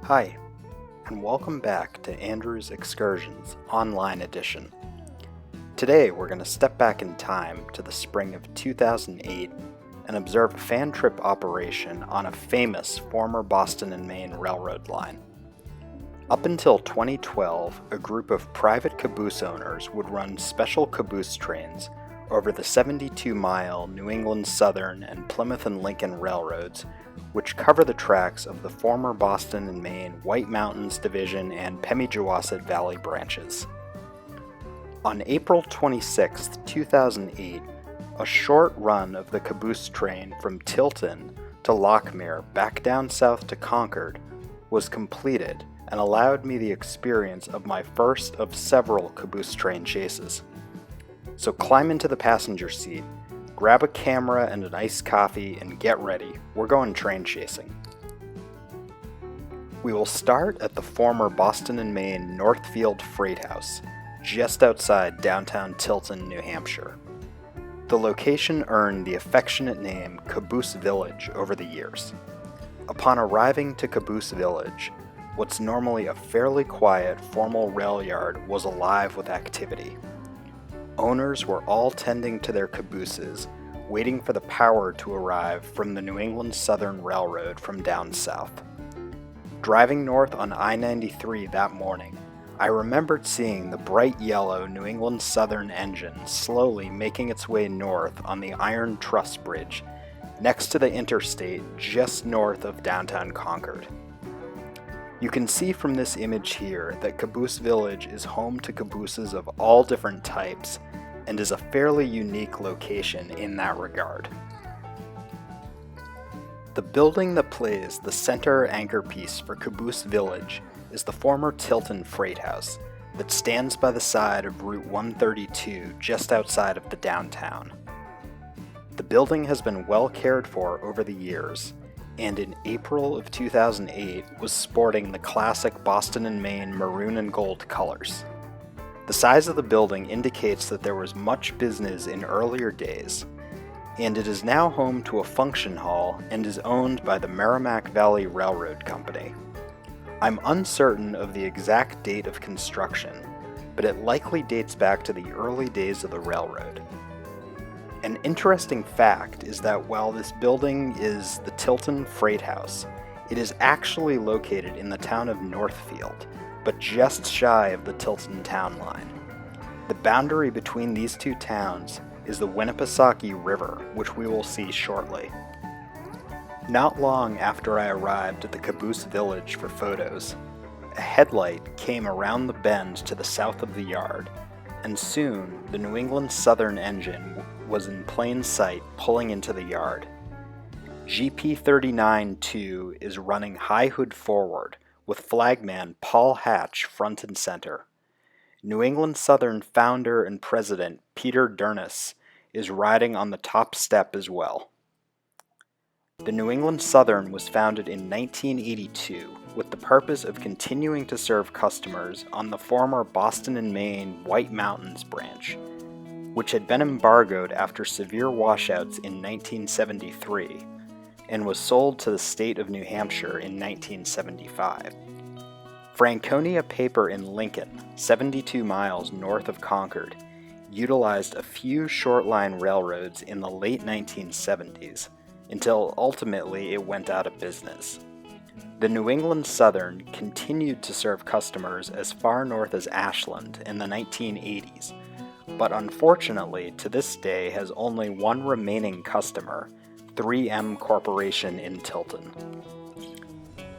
Hi, and welcome back to Andrew's Excursions Online Edition. Today we're going to step back in time to the spring of 2008 and observe a fan trip operation on a famous former Boston and Maine railroad line. Up until 2012, a group of private caboose owners would run special caboose trains over the 72-mile New England Southern and Plymouth and Lincoln railroads, which cover the tracks of the former Boston and Maine White Mountains Division and Pemigewasset Valley branches. On April 26, 2008, a short run of the caboose train from Tilton to Lochmere back down south to Concord was completed and allowed me the experience of my first of several caboose train chases. So climb into the passenger seat, grab a camera and an iced coffee, and get ready. We're going train chasing. We will start at the former Boston and Maine Northfield Freight House, just outside downtown Tilton, New Hampshire. The location earned the affectionate name Caboose Village over the years. Upon arriving to Caboose Village, what's normally a fairly quiet, formal rail yard was alive with activity. Owners were all tending to their cabooses, waiting for the power to arrive from the New England Southern Railroad from down south. Driving north on I-93 that morning, I remembered seeing the bright yellow New England Southern engine slowly making its way north on the Iron Truss Bridge, next to the interstate just north of downtown Concord. You can see from this image here that Caboose Village is home to cabooses of all different types and is a fairly unique location in that regard. The building that plays the center anchor piece for Caboose Village is the former Tilton Freight House that stands by the side of Route 132 just outside of the downtown. The building has been well cared for over the years, and in April of 2008 was sporting the classic Boston and Maine maroon and gold colors. The size of the building indicates that there was much business in earlier days, and it is now home to a function hall and is owned by the Merrimack Valley Railroad Company. I'm uncertain of the exact date of construction, but it likely dates back to the early days of the railroad. An interesting fact is that while this building is the Tilton Freight House, it is actually located in the town of Northfield, but just shy of the Tilton town line. The boundary between these two towns is the Winnipesaukee River, which we will see shortly. Not long after I arrived at the Caboose Village for photos, a headlight came around the bend to the south of the yard, and soon the New England Southern engine was in plain sight pulling into the yard. GP39-2 is running high hood forward with flagman Paul Hatch front and center. New England Southern founder and president Peter Durness is riding on the top step as well. The New England Southern was founded in 1982 with the purpose of continuing to serve customers on the former Boston and Maine White Mountains branch, which had been embargoed after severe washouts in 1973 and was sold to the state of New Hampshire in 1975. Franconia Paper in Lincoln, 72 miles north of Concord, utilized a few short-line railroads in the late 1970s until ultimately it went out of business. The New England Southern continued to serve customers as far north as Ashland in the 1980s, but unfortunately to this day has only one remaining customer, 3M Corporation in Tilton.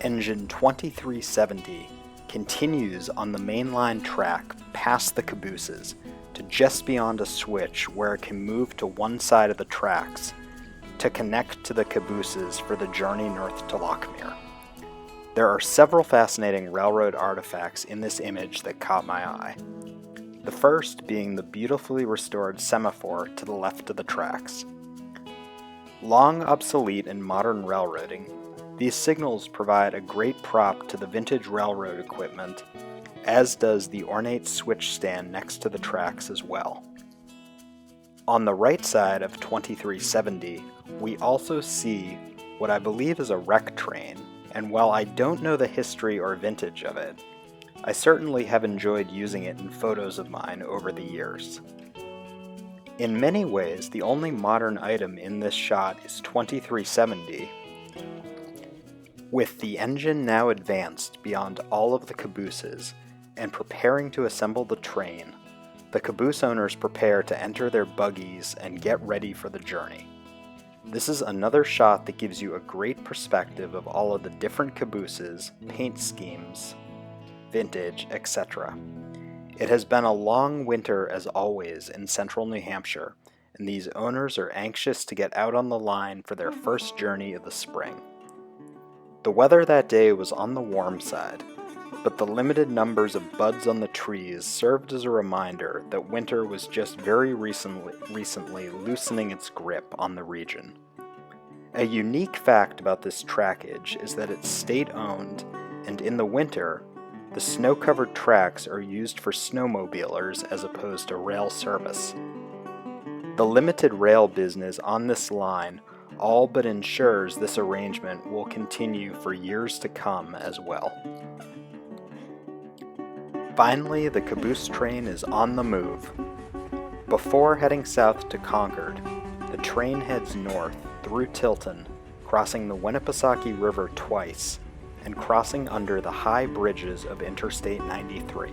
Engine 2370 continues on the mainline track past the cabooses to just beyond a switch where it can move to one side of the tracks to connect to the cabooses for the journey north to Lochmere. There are several fascinating railroad artifacts in this image that caught my eye. The first being the beautifully restored semaphore to the left of the tracks. Long obsolete in modern railroading, these signals provide a great prop to the vintage railroad equipment, as does the ornate switch stand next to the tracks as well. On the right side of 2370, we also see what I believe is a wreck train and while I don't know the history or vintage of it, I certainly have enjoyed using it in photos of mine over the years. In many ways, the only modern item in this shot is 2370, with the engine now advanced beyond all of the cabooses and preparing to assemble the train. The caboose owners prepare to enter their buggies and get ready for the journey. This is another shot that gives you a great perspective of all of the different cabooses, paint schemes, vintage, etc. It has been a long winter as always in central New Hampshire, and these owners are anxious to get out on the line for their first journey of the spring. The weather that day was on the warm side, but the limited numbers of buds on the trees served as a reminder that winter was just very recently loosening its grip on the region. A unique fact about this trackage is that it's state-owned, and in the winter, the snow-covered tracks are used for snowmobilers as opposed to rail service. The limited rail business on this line all but ensures this arrangement will continue for years to come as well. Finally, the caboose train is on the move. Before heading south to Concord, the train heads north through Tilton, crossing the Winnipesaukee River twice, and crossing under the high bridges of Interstate 93.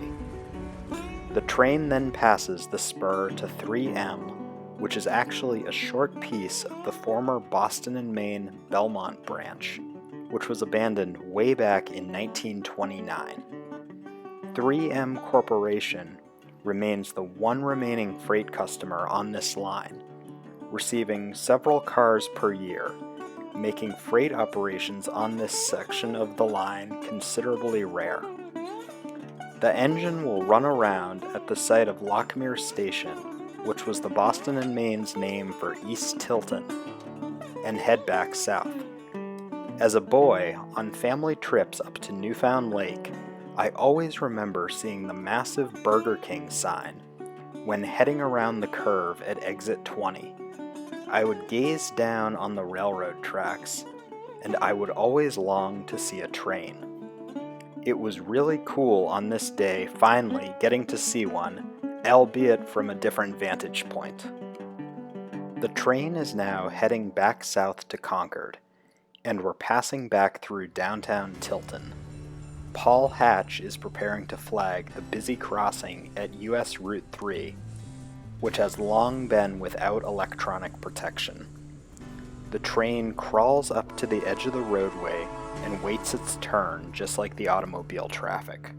The train then passes the spur to 3M, which is actually a short piece of the former Boston and Maine Belmont branch, which was abandoned way back in 1929. 3M Corporation remains the one remaining freight customer on this line, receiving several cars per year, making freight operations on this section of the line considerably rare. The engine will run around at the site of Lochmere Station, which was the Boston and Maine's name for East Tilton, and head back south. As a boy, on family trips up to Newfound Lake, I always remember seeing the massive Burger King sign when heading around the curve at exit 20. I would gaze down on the railroad tracks, and I would always long to see a train. It was really cool on this day finally getting to see one, albeit from a different vantage point. The train is now heading back south to Concord, and we're passing back through downtown Tilton. Paul Hatch is preparing to flag the busy crossing at US Route 3, which has long been without electronic protection. The train crawls up to the edge of the roadway and waits its turn just like the automobile traffic.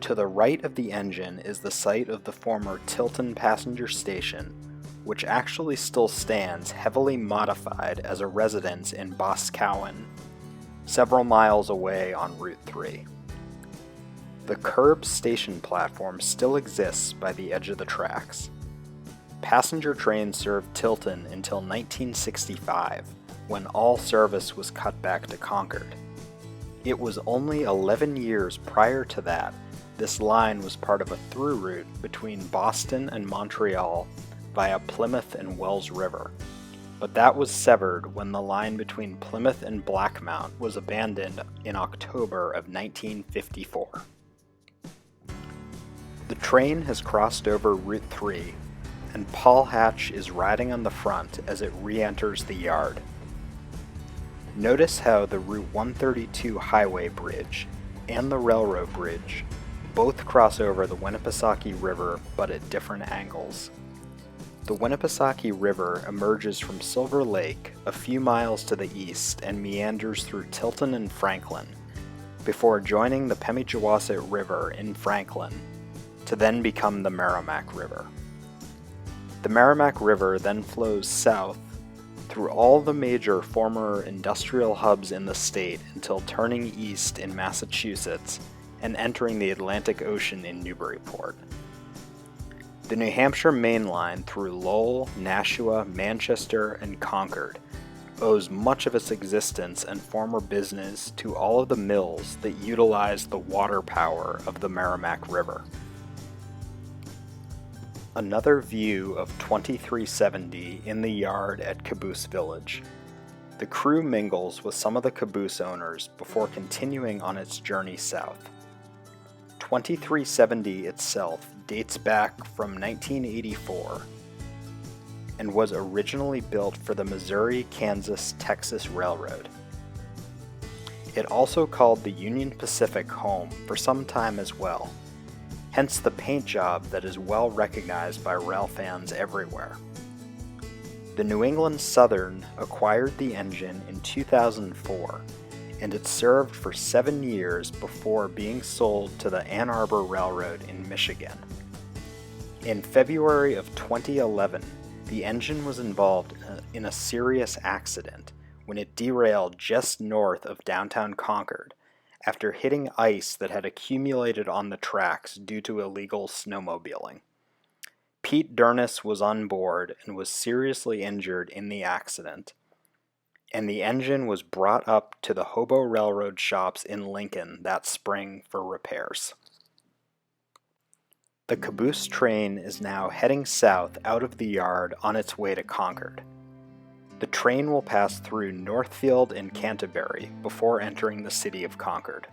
To the right of the engine is the site of the former Tilton Passenger Station, which actually still stands heavily modified as a residence in Boscawen, several miles away on Route 3. The curb station platform still exists by the edge of the tracks. Passenger trains served Tilton until 1965, when all service was cut back to Concord. It was only 11 years prior to that this line was part of a through route between Boston and Montreal via Plymouth and Wells River, but that was severed when the line between Plymouth and Blackmount was abandoned in October of 1954. The train has crossed over Route 3, and Paul Hatch is riding on the front as it re-enters the yard. Notice how the Route 132 highway bridge and the railroad bridge both cross over the Winnipesaukee River, but at different angles. The Winnipesaukee River emerges from Silver Lake a few miles to the east and meanders through Tilton and Franklin, before joining the Pemigewasset River in Franklin, to then become the Merrimack River. The Merrimack River then flows south through all the major former industrial hubs in the state until turning east in Massachusetts and entering the Atlantic Ocean in Newburyport. The New Hampshire Main Line through Lowell, Nashua, Manchester, and Concord owes much of its existence and former business to all of the mills that utilize the water power of the Merrimack River. Another view of 2370 in the yard at Caboose Village. The crew mingles with some of the caboose owners before continuing on its journey south. 2370 itself dates back from 1984 and was originally built for the Missouri-Kansas-Texas Railroad. It also called the Union Pacific home for some time as well, hence the paint job that is well recognized by rail fans everywhere. The New England Southern acquired the engine in 2004, and it served for 7 years before being sold to the Ann Arbor Railroad in Michigan. In February of 2011, the engine was involved in a serious accident when it derailed just north of downtown Concord after hitting ice that had accumulated on the tracks due to illegal snowmobiling. Pete Derniss was on board and was seriously injured in the accident, and the engine was brought up to the Hobo Railroad shops in Lincoln that spring for repairs. The caboose train is now heading south out of the yard on its way to Concord. The train will pass through Northfield and Canterbury before entering the city of Concord.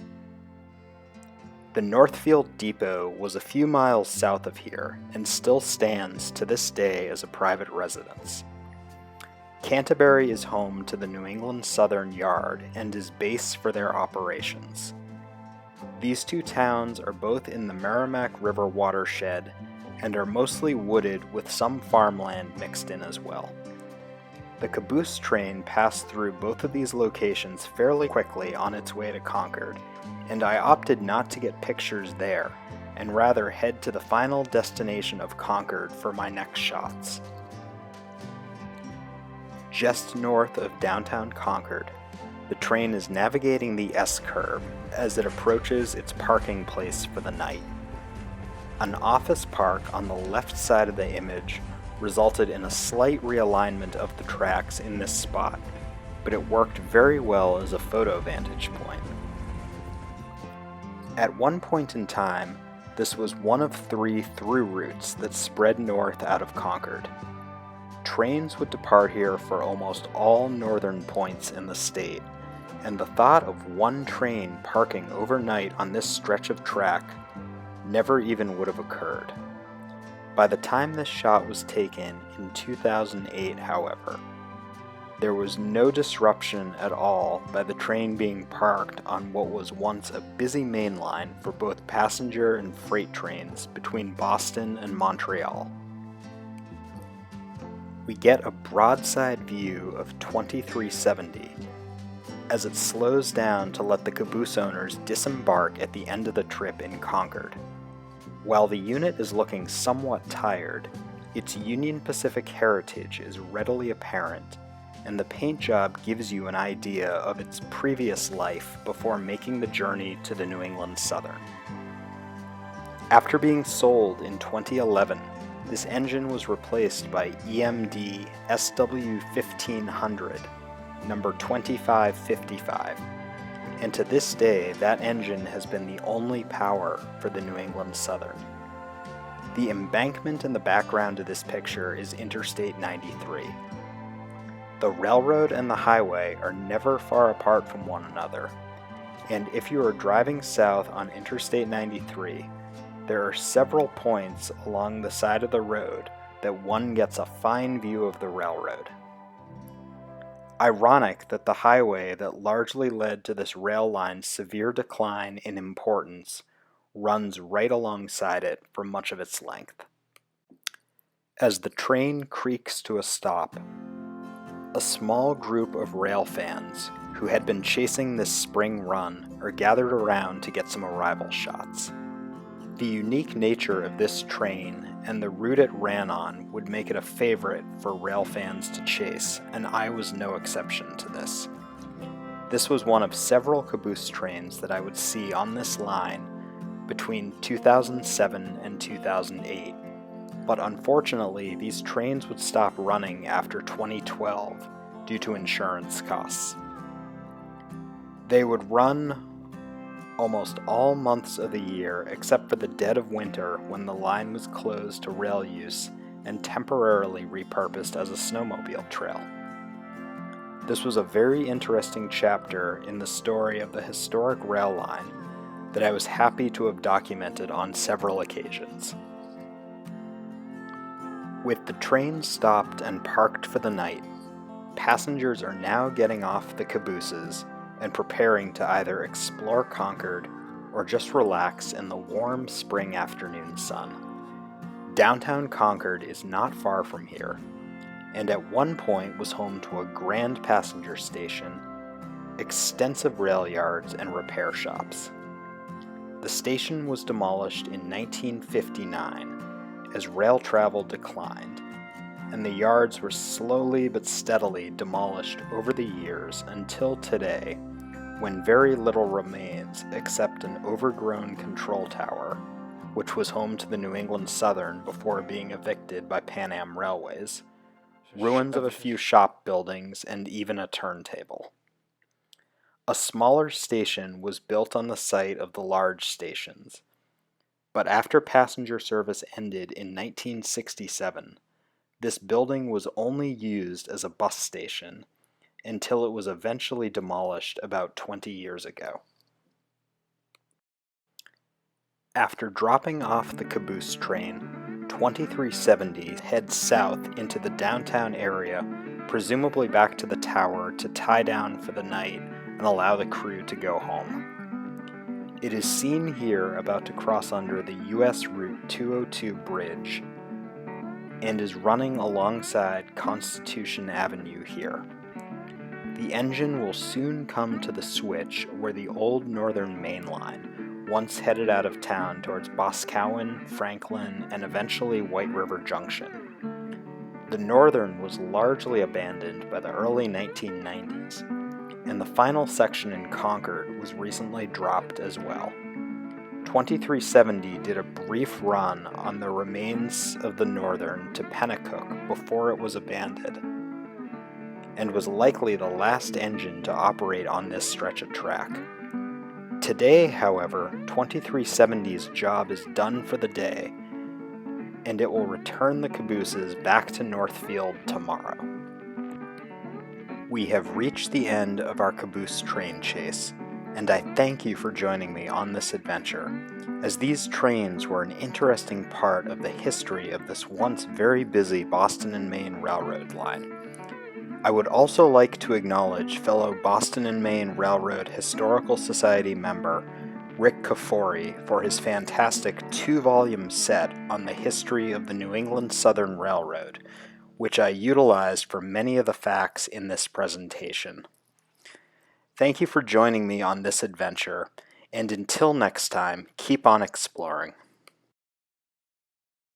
The Northfield Depot was a few miles south of here and still stands to this day as a private residence. Canterbury is home to the New England Southern Yard and is base for their operations. These two towns are both in the Merrimack River watershed and are mostly wooded with some farmland mixed in as well. The caboose train passed through both of these locations fairly quickly on its way to Concord, and I opted not to get pictures there, and rather head to the final destination of Concord for my next shots. Just north of downtown Concord, the train is navigating the S-curve as it approaches its parking place for the night. An office park on the left side of the image resulted in a slight realignment of the tracks in this spot, but it worked very well as a photo vantage point. At one point in time, this was one of 3 through routes that spread north out of Concord. Trains would depart here for almost all northern points in the state, and the thought of one train parking overnight on this stretch of track never even would have occurred. By the time this shot was taken in 2008, however, there was no disruption at all by the train being parked on what was once a busy main line for both passenger and freight trains between Boston and Montreal. We get a broadside view of 2370 as it slows down to let the caboose owners disembark at the end of the trip in Concord. While the unit is looking somewhat tired, its Union Pacific heritage is readily apparent, and the paint job gives you an idea of its previous life before making the journey to the New England Southern. After being sold in 2011, this engine was replaced by EMD SW1500, number 2555, and to this day that engine has been the only power for the New England Southern. The embankment in the background of this picture is Interstate 93. The railroad and the highway are never far apart from one another, and if you are driving south on Interstate 93, there are several points along the side of the road that one gets a fine view of the railroad. Ironic that the highway that largely led to this rail line's severe decline in importance runs right alongside it for much of its length. As the train creaks to a stop, a small group of rail fans who had been chasing this spring run are gathered around to get some arrival shots. The unique nature of this train and the route it ran on would make it a favorite for rail fans to chase, and I was no exception to this. This was one of several caboose trains that I would see on this line between 2007 and 2008, but unfortunately these trains would stop running after 2012 due to insurance costs. They would run almost all months of the year except for the dead of winter when the line was closed to rail use and temporarily repurposed as a snowmobile trail. This was a very interesting chapter in the story of the historic rail line that I was happy to have documented on several occasions. With the train stopped and parked for the night, passengers are now getting off the cabooses and preparing to either explore Concord or just relax in the warm spring afternoon sun. Downtown Concord is not far from here, and at one point was home to a grand passenger station, extensive rail yards, and repair shops. The station was demolished in 1959 as rail travel declined, and the yards were slowly but steadily demolished over the years until today, when very little remains except an overgrown control tower, which was home to the New England Southern before being evicted by Pan Am Railways, ruins of a few shop buildings, and even a turntable. A smaller station was built on the site of the large stations, but after passenger service ended in 1967, this building was only used as a bus station until it was eventually demolished about 20 years ago. After dropping off the Caboose train, 2370 heads south into the downtown area, presumably back to the tower to tie down for the night and allow the crew to go home. It is seen here about to cross under the US Route 202 bridge and is running alongside Constitution Avenue here. The engine will soon come to the switch where the old Northern Main Line once headed out of town towards Boscawen, Franklin, and eventually White River Junction. The Northern was largely abandoned by the early 1990s, and the final section in Concord was recently dropped as well. 2370 did a brief run on the remains of the Northern to Pennacook before it was abandoned, and was likely the last engine to operate on this stretch of track. Today, however, 2370's job is done for the day, and it will return the cabooses back to Northfield tomorrow. We have reached the end of our caboose train chase, and I thank you for joining me on this adventure, as these trains were an interesting part of the history of this once very busy Boston and Maine railroad line. I would also like to acknowledge fellow Boston and Maine Railroad Historical Society member Rick Kafori for his fantastic 2-volume set on the history of the New England Southern Railroad, which I utilized for many of the facts in this presentation. Thank you for joining me on this adventure, and until next time, keep on exploring.